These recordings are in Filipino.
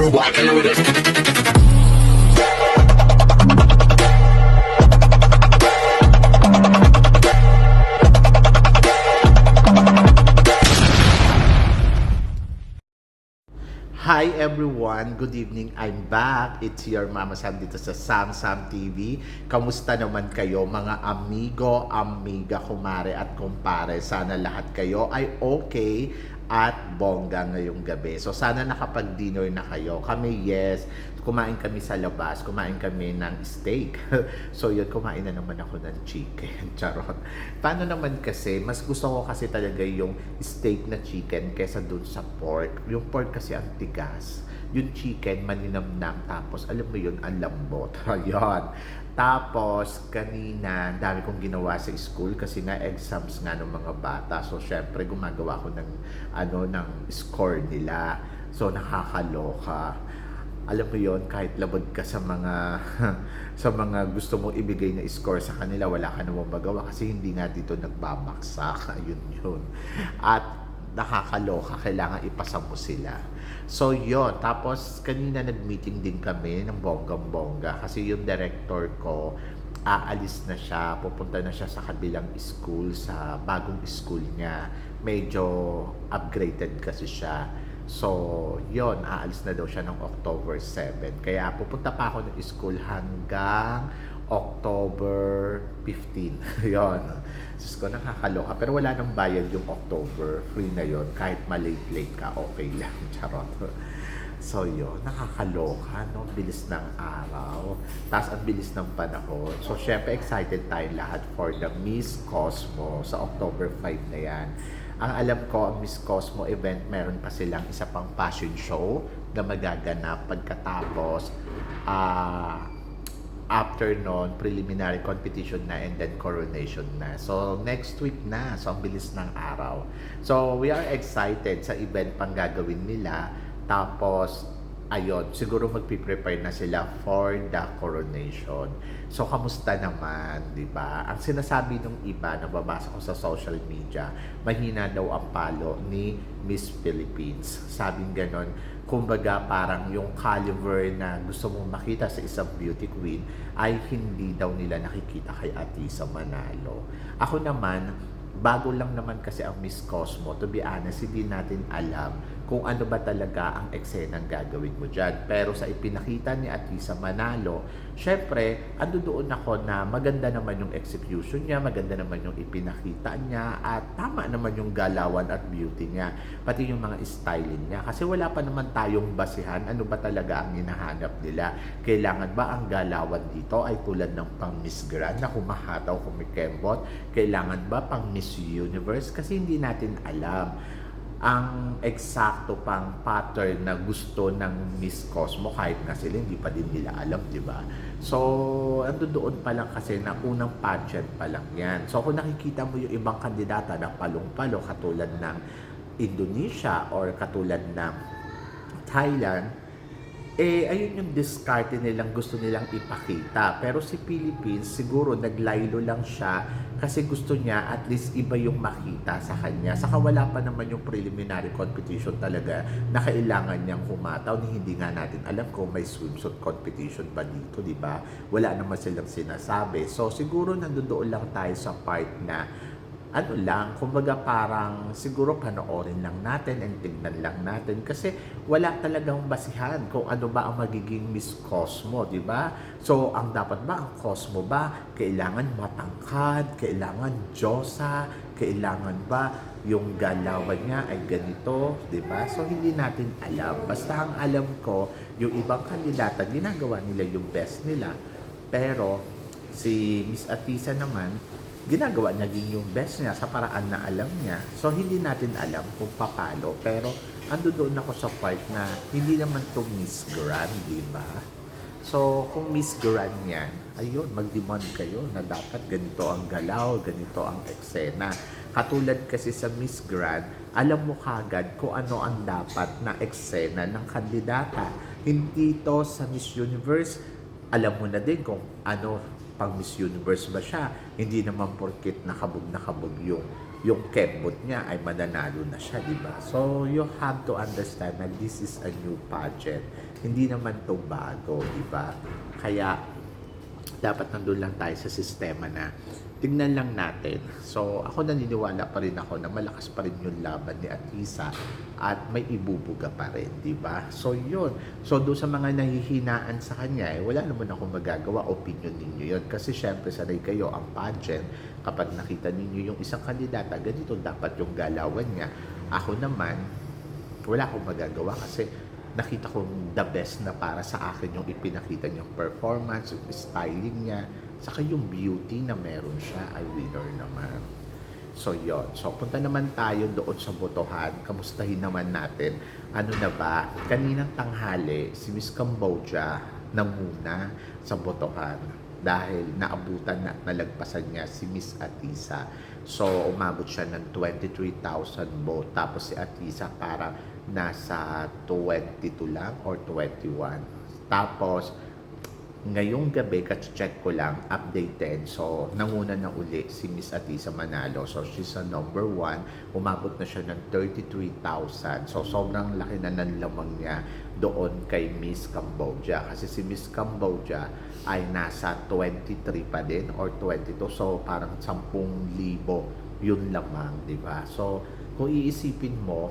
walking with it. Hi everyone! Good evening! I'm back. It's your Mama Sam dito sa Sam Sam TV. Kamusta naman kayo mga amigo, amiga, kumare at kumpare? Sana lahat kayo ay okay at bongga ngayong gabi. So sana nakapag-dinner na kayo. Kami yes, kumain kami sa labas, kumain kami ng steak. So yun, kumain na naman ako ng chicken. Charot. Paano naman kasi, mas gusto ko kasi talaga yung steak na chicken kesa dun sa pork. Yung pork kasi ang tigas. Yung chicken, malinamnam. Tapos, alam mo yun, ang lambot. Ayun. Tapos, kanina, dami kong ginawa sa school kasi nga exams nga ng mga bata. So, syempre, gumagawa ko ng score nila. So, nakakaloka. Alam mo yon, kahit labad ka sa mga sa mga gusto mong ibigay na score sa kanila, wala ka namang magawa kasi hindi nga dito nagbabaksak. Ayun yun. At nakakaloka, kailangan ipasa mo sila. So yon, tapos kanina nag-meeting din kami ng bonggang-bongga kasi yung director ko aalis na siya, pupunta na siya sa kabilang school, sa bagong school niya. Medyo upgraded kasi siya. So, yon, aalis na daw siya ng October 7. Kaya pupunta pa ako ng school hanggang October 15. Yon. Sus ko, nakakaloka. Pero wala nang bayad yung October. Free na yon. Kahit malate-late ka, okay lang. Charot. So, yun. Nakakaloka, no? Bilis ng araw. Tapos, ang bilis ng panahon. So, syempre, excited tayo lahat for the Miss Cosmo sa October 5 na yan. Ang alam ko, ang Miss Cosmo event, meron pa silang isa pang fashion show na magaganap pagkatapos after nun, preliminary competition na and then coronation na. So, next week na. So, ang bilis ng araw. So, we are excited sa event pang gagawin nila. Tapos, ayun, siguro magpiprepare na sila for the coronation. So, kamusta naman, di ba? Ang sinasabi ng iba, nababasa ko sa social media, mahina daw ang palo ni Miss Philippines. Sabing ganon, kumbaga parang yung caliber na gusto mong makita sa isang beauty queen ay hindi daw nila nakikita kay Atisa Manalo. Ako naman, bago lang naman kasi ang Miss Cosmo, to be honest, hindi natin alam kung ano ba talaga ang eksenang gagawin mo dyan. Pero sa ipinakita ni Atisa Manalo, syempre, ando doon ako na maganda naman yung execution niya, maganda naman yung ipinakita niya, at tama naman yung galawan at beauty niya, pati yung mga styling niya. Kasi wala pa naman tayong basihan, ano ba talaga ang hinahanap nila. Kailangan ba ang galawan dito ay tulad ng pang Miss Grand na humahataw, kumikembot? Kailangan ba pang Miss Universe? Kasi hindi natin alam ang eksakto pang pattern na gusto ng Miss Cosmo, kahit nga sila hindi pa din nila alam, di ba? So, ando doon pa lang kasi na unang pageant pa lang yan. So, kung nakikita mo yung ibang kandidata na palong-palo katulad ng Indonesia or katulad ng Thailand, ayun yung discarte nilang gusto nilang ipakita. Pero si Philippines, siguro naglaylo lang siya kasi gusto niya at least iba yung makita sa kanya. Saka wala pa naman yung preliminary competition talaga na kailangan niyang humataw, ni hindi nga natin alam kung may swimsuit competition ba dito, di ba? Wala naman silang sinasabi. So siguro nandoon lang tayo sa part na ano lang, kumbaga parang siguro panoorin lang natin and tignan lang natin kasi wala talagang basihan kung ano ba ang magiging Miss Cosmo, di ba? So, ang dapat ba, ang Cosmo ba, kailangan matangkad, kailangan Diyosa, kailangan ba yung galawan niya ay ganito, di ba? So, hindi natin alam. Basta ang alam ko, yung ibang kandidata, ginagawa nila yung best nila. Pero, si Miss Atisa naman, ginagawa niya din yung best niya sa paraan na alam niya. So, hindi natin alam kung papalo. Pero, ando doon ako sa part na hindi naman to Miss Grand, di ba? So, kung Miss Grand yan, ayun, mag-demand kayo na dapat ganito ang galaw, ganito ang eksena. Katulad kasi sa Miss Grand, alam mo kagad kung ano ang dapat na eksena ng kandidata. Hindi to sa Miss Universe, alam mo na din kung ano pang Miss Universe ba siya. Hindi naman porkit nakabog yung yung kembot niya ay mananalo na siya, di ba? So, you have to understand na this is a new pageant. Hindi naman to bago, di ba? Kaya, dapat nandun lang tayo sa sistema na tignan lang natin. So, ako naniniwala pa rin ako na malakas pa rin yung laban ni Atisa at may ibubuga pa rin, di ba? So, yun. So, doon sa mga nahihinaan sa kanya, wala naman akong magagawa. Opinion ninyo yun. Kasi, syempre, sanay kayo ang pageant. Kapag nakita ninyo yung isang kandidata, ganito dapat yung galawan niya. Ako naman, wala akong magagawa kasi nakita ko the best na para sa akin yung ipinakita niyang performance, yung styling niya, saka yung beauty na meron siya ay winner naman. So, yon. So, punta naman tayo doon sa botohan. Kamustahin naman natin. Ano na ba? Kaninang tanghali, si Miss Cambodia nanguna sa botohan dahil naabutan na at nalagpasan niya si Miss Atisa. So, umabot siya ng 23,000 vote. Tapos si Atisa parang nasa 22 lang or 21. Tapos, ngayong gabi, check ko lang, updated. So, nanguna na uli si Miss Atisa Manalo. So, she's a number 1. Umabot na siya ng 33,000. So, sobrang laki na ng lamang niya doon kay Miss Cambodia. Kasi si Miss Cambodia ay nasa 23 pa din or 22. So, parang 10,000 yun lamang, di ba? So, kung iisipin mo,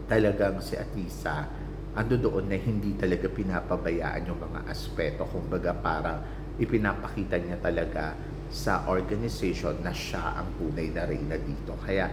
talagang si Atisa ando doon na hindi talaga pinapabayaan yung mga aspeto. Kumbaga parang ipinapakita niya talaga sa organization na siya ang tunay na reyna dito. Kaya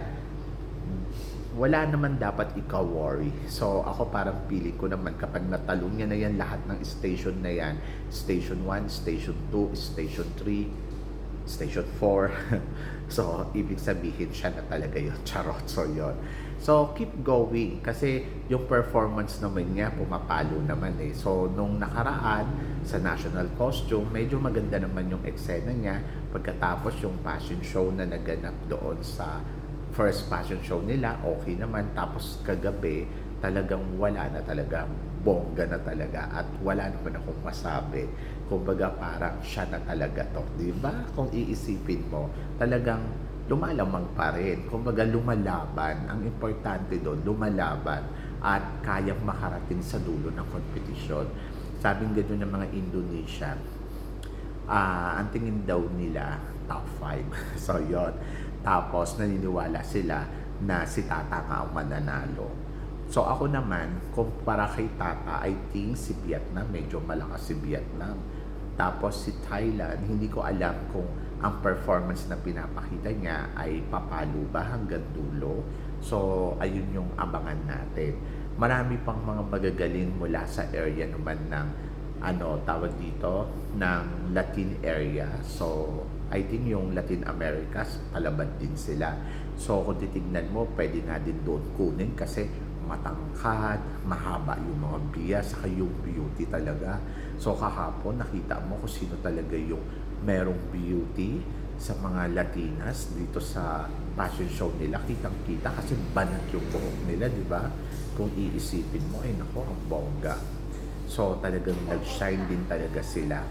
wala naman dapat ikaw-worry. So ako parang feeling ko naman kapag natalong niya na yan lahat ng station na yan, Station 1, Station 2, Station 3, Station 4. So, ibig sabihin siya na talaga yun. Charot. So, yun. So, keep going. Kasi yung performance naman niya, pumapalo naman eh. So, nung nakaraan, sa national costume, medyo maganda naman yung eksena niya. Pagkatapos yung fashion show na naganap doon sa first fashion show nila, okay naman. Tapos kagabi, talagang wala na talaga. Bongga na talaga. At wala naman akong masabi. Kumbaga parang siya na talaga to, di ba? Kung iisipin mo, talagang lumalamang pa rin. Kumbaga lumalaban. Ang importante doon, lumalaban at kayang makarating sa dulo ng kompetisyon. Sabing gano'n ng mga Indonesian, ang tingin daw nila top 5. So yon. Tapos naniniwala sila na si Tata nga ang mananalo. So ako naman, kumpara kay Tata, I think si Vietnam, medyo malakas si Vietnam. Tapos si Thailand, hindi ko alam kung ang performance na pinapakita niya ay papalo ba hanggang dulo. So ayun yung abangan natin. Marami pang mga magagaling mula sa area naman ng tawag dito, ng Latin area. So I think yung Latin Americas, palaban din sila. So kung titignan mo, pwede nga din doon kunin kasi matangkad, mahaba yung mga biya, saka yung beauty talaga. So kahapon, nakita mo kung sino talaga yung merong beauty sa mga Latinas dito sa fashion show nila. Kitang-kita kasi banat yung buhok nila, di ba? Kung iisipin mo, ay nako, ang bongga. So talagang nag-shine din talaga sila.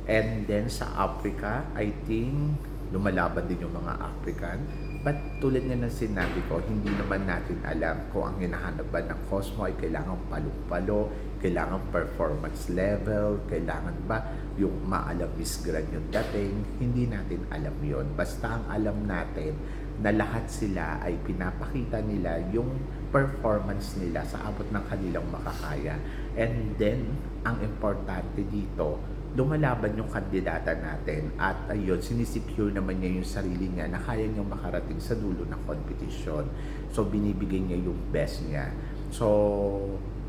And then sa Africa, I think lumalaban din yung mga African. But tulad nga ng sinabi ko, hindi naman natin alam kung ang hinahanap ba ng Cosmo ay kailangan palong-palo, kailangan performance level, kailangan ba yung maalam Miss Grand yung dating. Hindi natin alam yon. Basta ang alam natin na lahat sila ay pinapakita nila yung performance nila sa abot ng kanilang makakaya. And then, ang importante dito, lumalaban yung kandidata natin at ayun, sinisecure naman niya yung sarili niya na kaya niyang makarating sa dulo ng competition. So, binibigay niya yung best niya. So,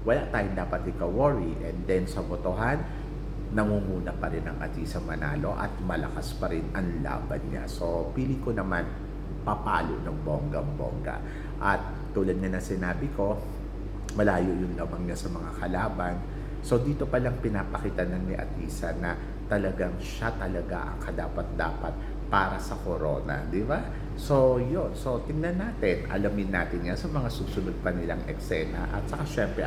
wala tayong dapat ika-worry. And then, sa botohan, nangunguna pa rin ang Atisa Manalo at malakas pa rin ang laban niya. So, pili ko naman papalo ng bonggang-bongga. At tulad na sinabi ko, malayo yung lamang niya sa mga kalaban. So dito pa lang pinapakita na ni Atisa na talagang siya talaga ang kadapat-dapat para sa corona, di ba? So yun, so tingnan natin, alamin natin yan sa mga susunod pa nilang eksena at saka syempre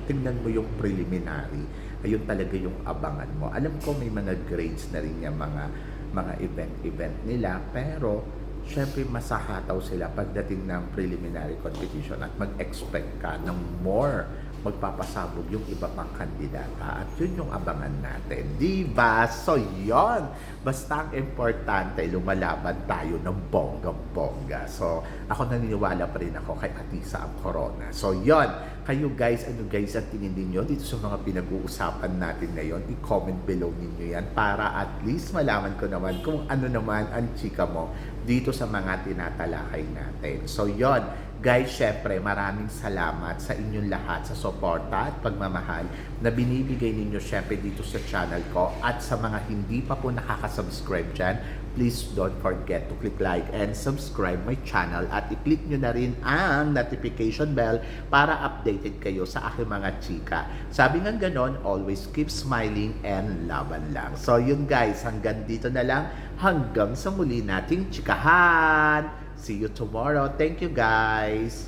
tingnan mo yung preliminary, ayun talaga yung abangan mo. Alam ko may mga grades na rin yung mga event nila, pero syempre masahataw sila pagdating ng preliminary competition at mag-expect ka ng more magpapasabog yung iba pang kandidata at yun yung abangan natin, di ba? So yon, basta ang importante lumalaban tayo ng bonggang-bongga. So ako naniniwala pa rin ako kay Atisa ang corona. So yon, kayo guys, ano guys ang tingin ninyo dito sa mga pinag-uusapan natin ngayon? I-comment below ninyo yan para at least malaman ko naman kung ano naman ang chika mo dito sa mga tinatalakay natin. So yon, guys, syempre maraming salamat sa inyong lahat sa suporta at pagmamahal na binibigay ninyo syempre dito sa channel ko, at sa mga hindi pa po nakaka-subscribe dyan, please don't forget to click like and subscribe my channel at i-click nyo na rin ang notification bell para updated kayo sa aking mga chika. Sabi nga ganon, always keep smiling and laban lang. So yun guys, hanggang dito na lang, hanggang sa muli nating chikahan. See you tomorrow. Thank you guys.